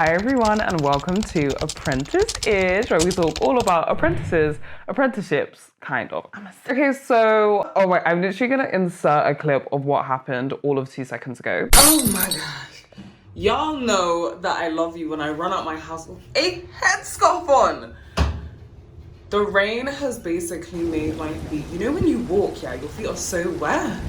Hi everyone and welcome to Apprenticeish, where we talk all about apprentices, apprenticeships, kind of. Okay, so, oh wait, I'm literally gonna insert a clip of what happened all of 2 seconds ago. Oh my gosh. Y'all know that I love you when I run out my house with a headscarf on. The rain has basically made my feet, you know when you walk, yeah, your feet are so wet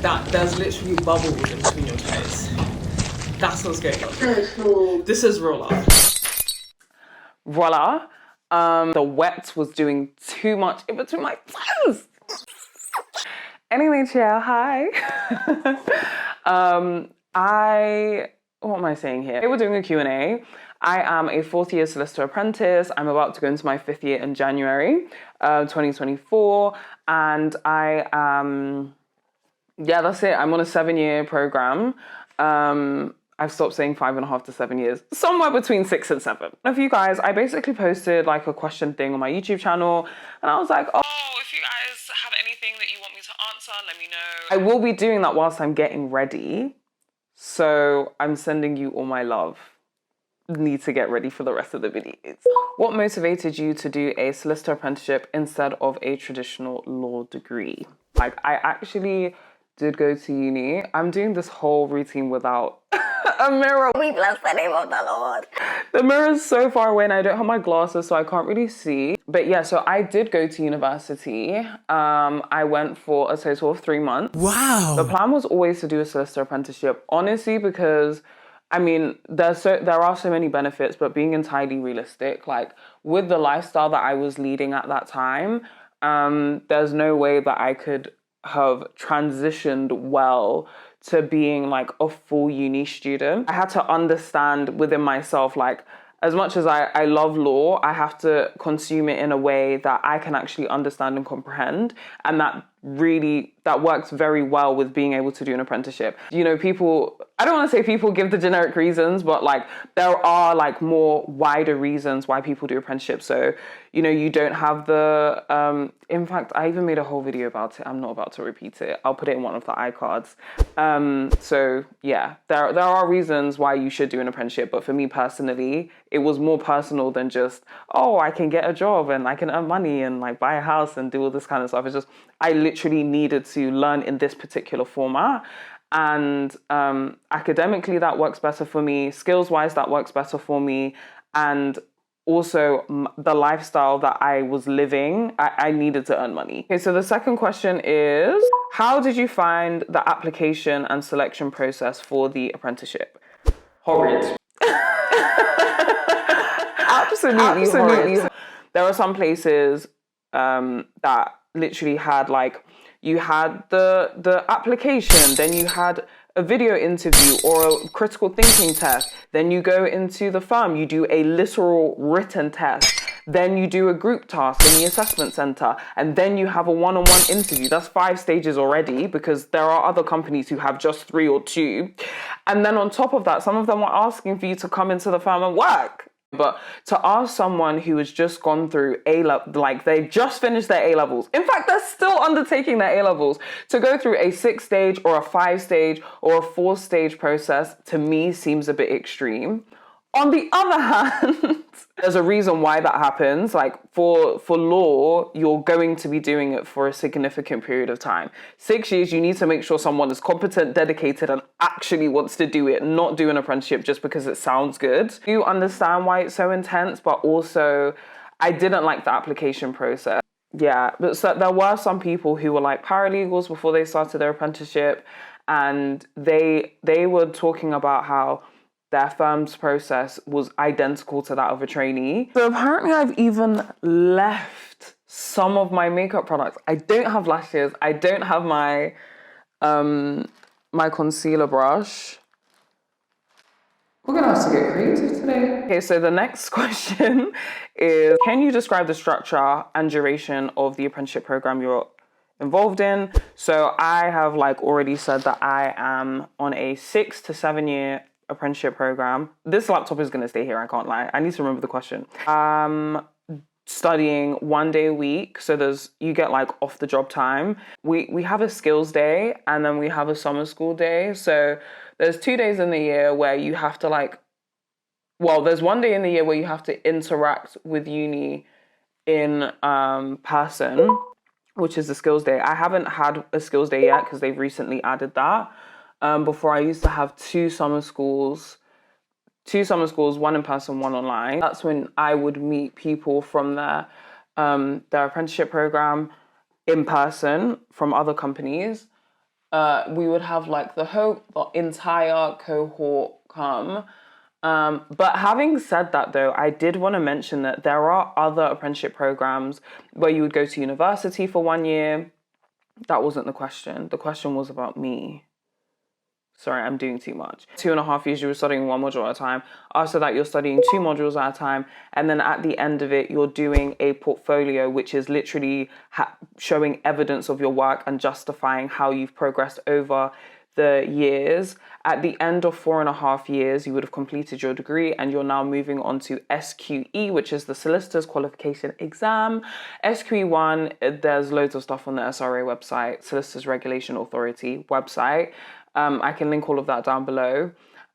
that there's literally bubbles in between your toes. That's what's going on. This is real life. Voila. The wet was doing too much in between my toes. Anyway, chill, hi. What am I saying here? We're doing a Q&A. I am a 4th year solicitor apprentice. I'm about to go into my 5th year in January 2024. And I am, yeah, that's it. I'm on a 7-year program. I've stopped saying 5.5 to 7 years, somewhere between 6 and 7. A few guys, I basically posted like a question thing on my YouTube channel, and I was like, oh, if you guys have anything that you want me to answer, let me know. I will be doing that whilst I'm getting ready, so I'm sending you all my love. Need to get ready for the rest of the videos. What motivated you to do a solicitor apprenticeship instead of a traditional law degree? Like, I actually did go to uni. I'm doing this whole routine without a mirror. We bless the name of the Lord. The mirror is so far away and I don't have my glasses, so I can't really see. But yeah, so I did go to university. I went for a total of 3 months. Wow. The plan was always to do a solicitor apprenticeship, honestly, because I mean, there are so many benefits, but being entirely realistic, like with the lifestyle that I was leading at that time, there's no way that I could have transitioned well to being like a full uni student. I had to understand within myself, like, as much as I love law, I have to consume it in a way that I can actually understand and comprehend. And that works very well with being able to do an apprenticeship. You know, people, I don't want to say people give the generic reasons, but like there are like more wider reasons why people do apprenticeships. So, you know, you don't have the, in fact, I even made a whole video about it. I'm not about to repeat it. I'll put it in one of the iCards. So yeah, there are reasons why you should do an apprenticeship. But for me personally, it was more personal than just, oh, I can get a job and I can earn money and like buy a house and do all this kind of stuff. It's just, I literally needed to learn in this particular format. And academically, that works better for me. Skills-wise, that works better for me. And also the lifestyle that I was living, I needed to earn money. Okay, so the second question is, how did you find the application and selection process for the apprenticeship? Horrid. Absolutely horrid. There are some places that literally had like, you had the application, then you had a video interview or a critical thinking test, then you go into the firm, you do a literal written test, then you do a group task in the assessment center, and then you have a one-on-one interview. That's 5 stages already, because there are other companies who have just 3 or 2. And then on top of that, some of them were asking for you to come into the firm and work. But to ask someone who has just gone through A-level, like they just finished their A-levels, in fact, they're still undertaking their A-levels, to go through a 6-stage or a 5-stage or a 4-stage process, to me seems a bit extreme. On the other hand, there's a reason why that happens. Like for law, you're going to be doing it for a significant period of time. 6 years, you need to make sure someone is competent, dedicated, and actually wants to do it, not do an apprenticeship just because it sounds good. You understand why it's so intense, but also I didn't like the application process. Yeah, but so there were some people who were like paralegals before they started their apprenticeship, and they were talking about how their firm's process was identical to that of a trainee. So apparently I've even left some of my makeup products. I don't have lashes. I don't have my my concealer brush. We're gonna have to get creative today. Okay, so the next question is, can you describe the structure and duration of the apprenticeship program you're involved in? So I have like already said that I am on a 6 to 7 year apprenticeship program. This laptop is going to stay here, I can't lie. I need to remember the question. Studying 1 day a week, so you get like off the job time. We have a skills day and then we have a summer school day. So there's 2 days in the year where you have to like well, there's one day in the year where you have to interact with uni in person, which is the skills day. I haven't had a skills day yet because they've recently added that. Before I used to have two summer schools, one in person, one online. That's when I would meet people from their apprenticeship program in person from other companies. We would have like the entire cohort come. But having said that though, I did want to mention that there are other apprenticeship programs where you would go to university for 1 year. That wasn't the question. The question was about me. Sorry, I'm doing too much. 2.5 years, you were studying one module at a time. After that, you're studying 2 modules at a time. And then at the end of it, you're doing a portfolio, which is literally showing evidence of your work and justifying how you've progressed over the years. At the end of 4.5 years, you would have completed your degree and you're now moving on to SQE, which is the Solicitor's Qualification Exam. SQE1, there's loads of stuff on the SRA website, Solicitors Regulation Authority website. I can link all of that down below.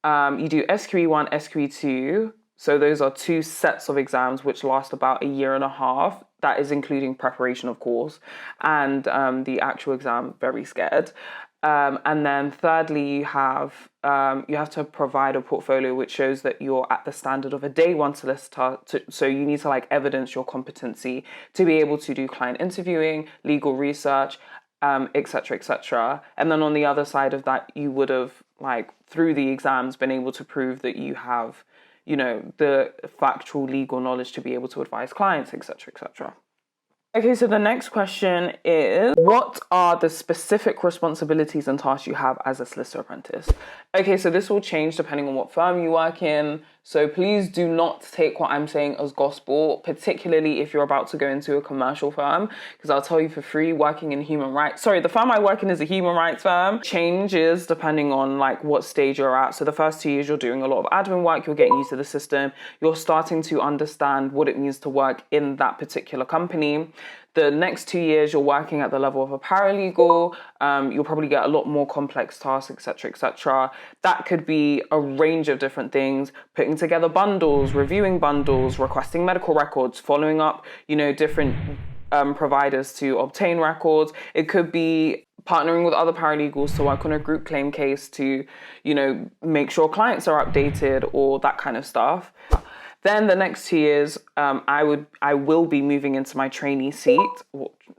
You do SQE1, SQE2. So those are 2 sets of exams which last about 1.5 years. That is including preparation, of course, and the actual exam, very scared. And then thirdly, you have to provide a portfolio which shows that you're at the standard of a day one solicitor. So you need to like evidence your competency to be able to do client interviewing, legal research, etc., etc. And then on the other side of that, you would have like through the exams been able to prove that you have, you know, the factual legal knowledge to be able to advise clients, etc., etc. Okay, so the next question is, what are the specific responsibilities and tasks you have as a solicitor apprentice? Okay, so this will change depending on what firm you work in. So please do not take what I'm saying as gospel, particularly if you're about to go into a commercial firm, because I'll tell you for free, working in human rights. Sorry, the firm I work in is a human rights firm. Changes depending on like what stage you're at. So the first 2 years, you're doing a lot of admin work. You're getting used to the system. You're starting to understand what it means to work in that particular company. The next 2 years, you're working at the level of a paralegal. You'll probably get a lot more complex tasks, etc., etc. That could be a range of different things, putting together bundles, reviewing bundles, requesting medical records, following up, you know, different providers to obtain records. It could be partnering with other paralegals to work on a group claim case to, you know, make sure clients are updated or that kind of stuff. Then the next 2 years, I will be moving into my trainee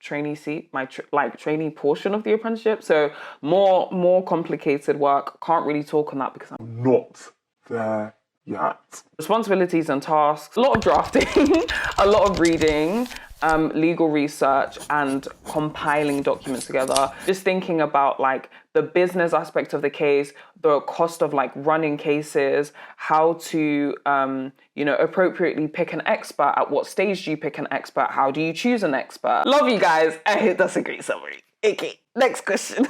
trainee portion of the apprenticeship. So more complicated work. Can't really talk on that because I'm not there yet. Responsibilities and tasks, a lot of drafting, a lot of reading, legal research and compiling documents together. Just thinking about like the business aspect of the case, the cost of like running cases, how to, you know, appropriately pick an expert. At what stage do you pick an expert? How do you choose an expert? Love you guys. That's a great summary. Okay, next question.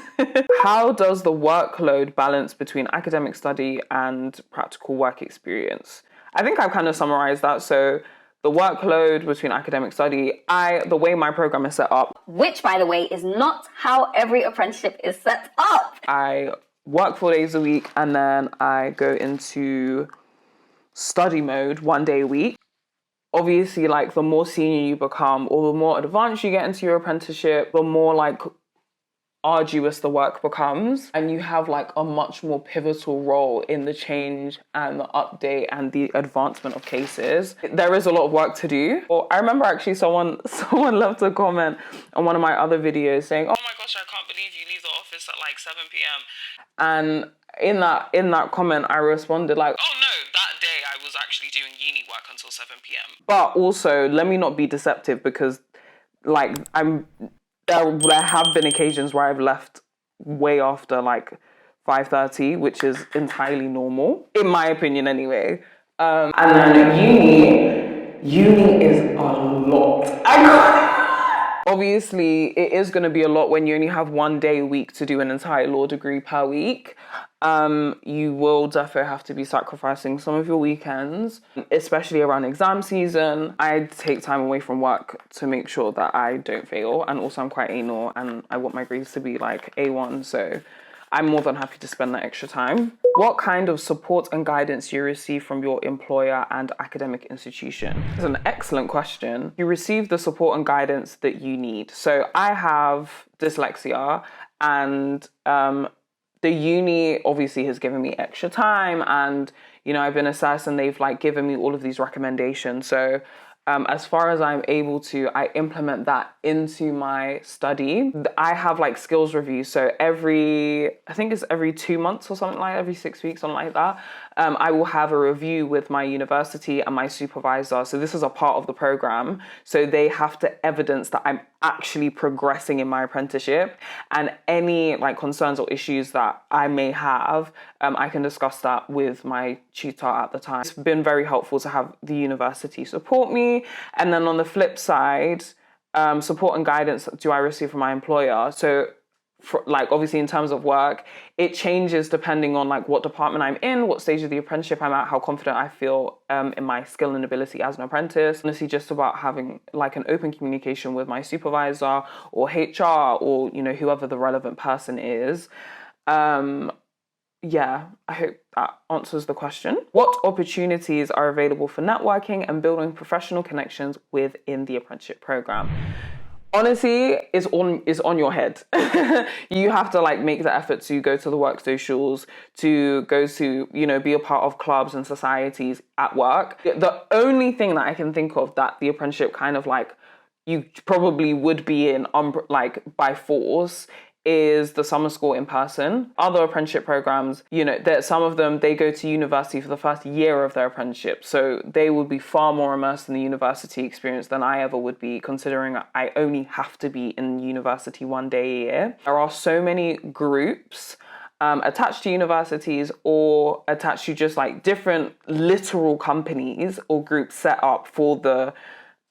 How does the workload balance between academic study and practical work experience? I think I've kind of summarized that. So the workload between academic study, the way my program is set up. Which, by the way, is not how every apprenticeship is set up. I work 4 days a week and then I go into study mode 1 day a week. Obviously, like the more senior you become or the more advanced you get into your apprenticeship, the more like arduous the work becomes, and you have like a much more pivotal role in the change and the update and the advancement of cases. There is a lot of work to do. Or I remember actually someone left a comment on one of my other videos saying, "Oh my gosh, I can't believe you leave the office at like 7 p.m." And in that comment, I responded like, "Oh no, that day I was actually doing uni work until 7 p.m. But also, let me not be deceptive because like there have been occasions where I've left way after like 5:30, which is entirely normal, in my opinion anyway. And then uni is a lot. Obviously, it is going to be a lot when you only have 1 day a week to do an entire law degree per week. You will definitely have to be sacrificing some of your weekends, especially around exam season. I take time away from work to make sure that I don't fail. And also I'm quite anal and I want my grades to be like A1. So I'm more than happy to spend that extra time. What kind of support and guidance do you receive from your employer and academic institution? It's an excellent question. You receive the support and guidance that you need. So I have dyslexia, and the uni obviously has given me extra time, and I've been assessed and they've like given me all of these recommendations. So as far as I'm able to, I implement that into my study. I have like skills reviews. So I think it's every 2 months or something like that, every 6 weeks, something like that. I will have a review with my university and my supervisor. So this is a part of the program. So they have to evidence that I'm actually progressing in my apprenticeship, and any like concerns or issues that I may have, I can discuss that with my tutor at the time. It's been very helpful to have the university support me. And then on the flip side, support and guidance do I receive from my employer. So like obviously in terms of work, it changes depending on like what department I'm in, what stage of the apprenticeship I'm at, how confident I feel in my skill and ability as an apprentice. Honestly, just about having like an open communication with my supervisor or HR or whoever the relevant person is. Yeah, I hope that answers the question. What opportunities are available for networking and building professional connections within the apprenticeship program? Honestly, is on your head. You have to like make the effort to go to the work socials, to go to, be a part of clubs and societies at work. The only thing that I can think of that the apprenticeship kind of like you probably would be in like by force is the summer school in person. Other apprenticeship programs, that some of them, they go to university for the first year of their apprenticeship. So they would be far more immersed in the university experience than I ever would be, considering I only have to be in university 1 day a year. There are so many groups attached to universities or attached to just like different literal companies or groups set up for the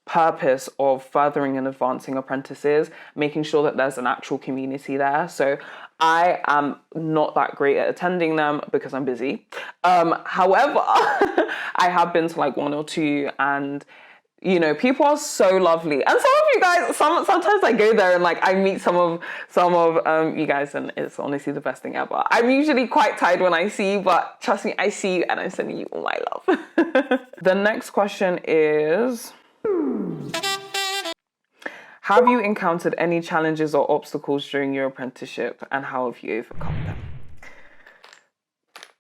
purpose of furthering and advancing apprentices, making sure that there's an actual community there. So I am not that great at attending them because I'm busy. However, I have been to like 1 or 2, and people are so lovely. And some of you guys, sometimes I go there and like I meet some of you guys, and it's honestly the best thing ever. I'm usually quite tired when I see you, but trust me, I see you and I'm sending you all my love. The next question is, have you encountered any challenges or obstacles during your apprenticeship, and how have you overcome them?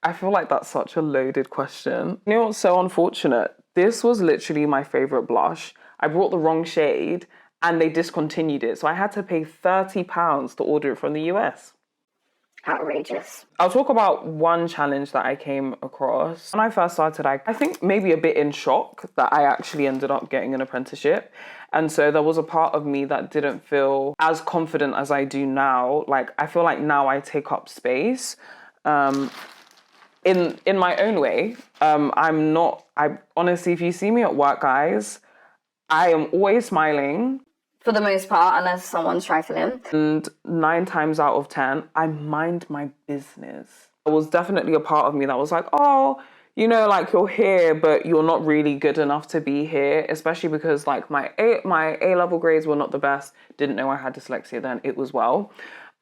I feel like that's such a loaded question. You know what's so unfortunate? This was literally my favorite blush. I brought the wrong shade and they discontinued it. So I had to pay £30 to order it from the US. Outrageous. I'll talk about one challenge that I came across. When I first started, I think maybe a bit in shock that I actually ended up getting an apprenticeship. And so there was a part of me that didn't feel as confident as I do now. Like, I feel like now I take up space in my own way. I honestly, if you see me at work, guys, I am always smiling. For the most part, unless someone's trifling. And 9 times out of 10, I mind my business. There was definitely a part of me that was like, oh, like you're here, but you're not really good enough to be here, especially because like my A-level grades were not the best. Didn't know I had dyslexia then, it was well.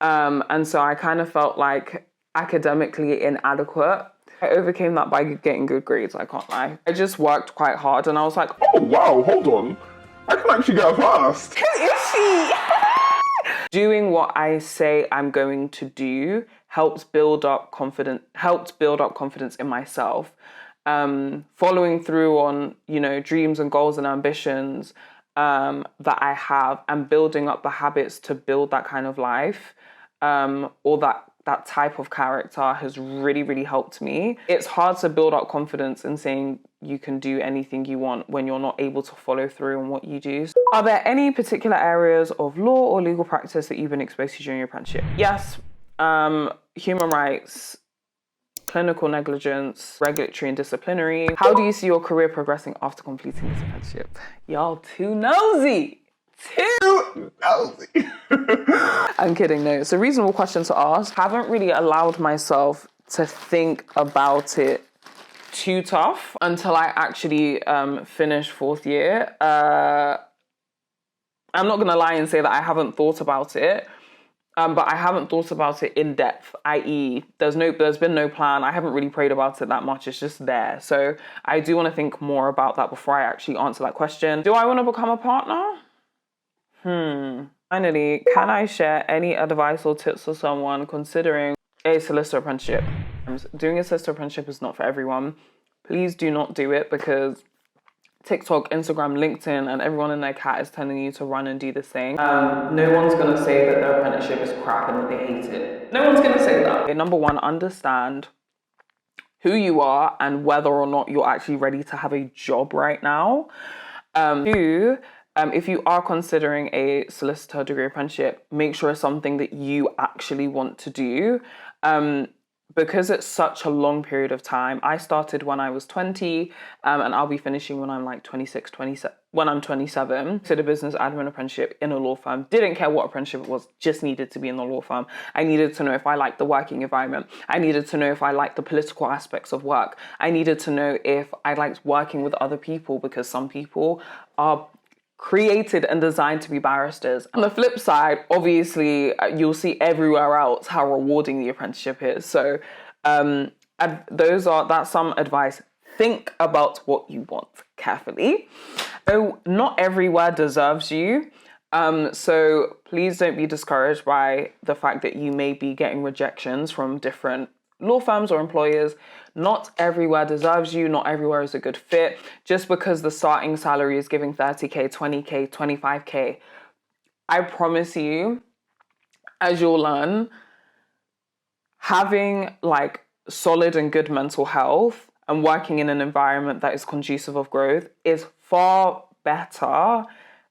And so I kind of felt like academically inadequate. I overcame that by getting good grades, I can't lie. I just worked quite hard and I was like, oh wow, hold on. I can actually get past. Who is she? Doing what I say I'm going to do helped build up confidence in myself. Following through on, dreams and goals and ambitions that I have, and building up the habits to build that kind of life, or that type of character has really, really helped me. It's hard to build up confidence in saying you can do anything you want when you're not able to follow through on what you do. Are there any particular areas of law or legal practice that you've been exposed to during your apprenticeship? Yes, human rights, clinical negligence, regulatory and disciplinary. How do you see your career progressing after completing this apprenticeship? Y'all too nosy. I'm kidding, no. It's a reasonable question to ask. I haven't really allowed myself to think about it too tough until I actually finish 4th year. I'm not gonna lie and say that I haven't thought about it. But I haven't thought about it in depth, i.e. there's been no plan. I haven't really prayed about it that much. It's just there. So I do want to think more about that before I actually answer that question. Do I want to become a partner? Finally, can I share any advice or tips for someone considering a solicitor apprenticeship? Doing a solicitor apprenticeship is not for everyone. Please do not do it because TikTok, Instagram, LinkedIn, and everyone and their cat is telling you to run and do this thing. No one's going to say that their apprenticeship is crap and that they hate it. No one's going to say that. Okay, number one, understand who you are and whether or not you're actually ready to have a job right now. Two, if you are considering a solicitor degree apprenticeship, make sure it's something that you actually want to do. Because it's such a long period of time. I started when I was 20, and I'll be finishing when I'm like 26, 27, when I'm 27. Did a business admin apprenticeship in a law firm. Didn't care what apprenticeship it was, just needed to be in the law firm. I needed to know if I liked the working environment. I needed to know if I liked the political aspects of work. I needed to know if I liked working with other people, because some people are created and designed to be barristers. On the flip side, obviously, you'll see everywhere else how rewarding the apprenticeship is. So that's some advice. Think about what you want carefully. So not everywhere deserves you. So please don't be discouraged by the fact that you may be getting rejections from different law firms or employers. Not everywhere deserves you. Not everywhere is a good fit. Just because the starting salary is giving 30K, 20K, 25K, I promise you, as you'll learn, having like solid and good mental health and working in an environment that is conducive of growth is far better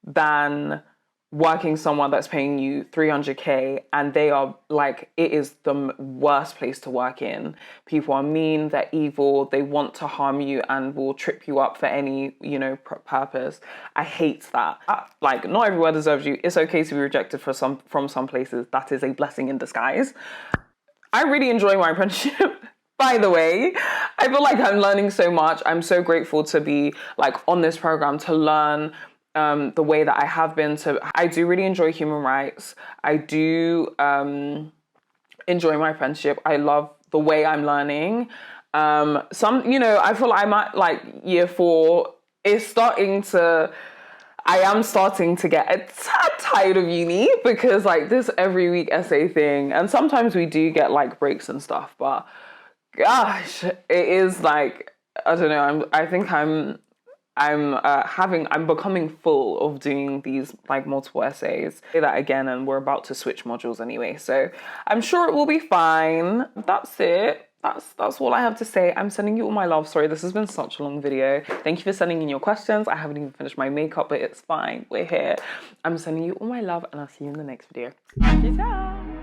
than working someone that's paying you 300K and they are like, it is the worst place to work in. People are mean, they're evil, they want to harm you and will trip you up for any, purpose. I hate that. Like, not everywhere deserves you. It's okay to be rejected from some places. That is a blessing in disguise. I really enjoy my apprenticeship. By the way, I feel like I'm learning so much. I'm so grateful to be like on this program to learn the way that I have been. I do really enjoy human rights. I do enjoy my apprenticeship. I love the way I'm learning. I feel like I'm at like year 4. I am starting to get a tad tired of uni because like this every week essay thing. And sometimes we do get like breaks and stuff, but gosh, it is like, I don't know. I think I'm becoming full of doing these like multiple essays. Say that again, and we're about to switch modules anyway, so I'm sure it will be fine. That's it. That's all I have to say. I'm sending you all my love. Sorry, this has been such a long video. Thank you for sending in your questions. I haven't even finished my makeup, but it's fine. We're here. I'm sending you all my love, and I'll see you in the next video. Peace out.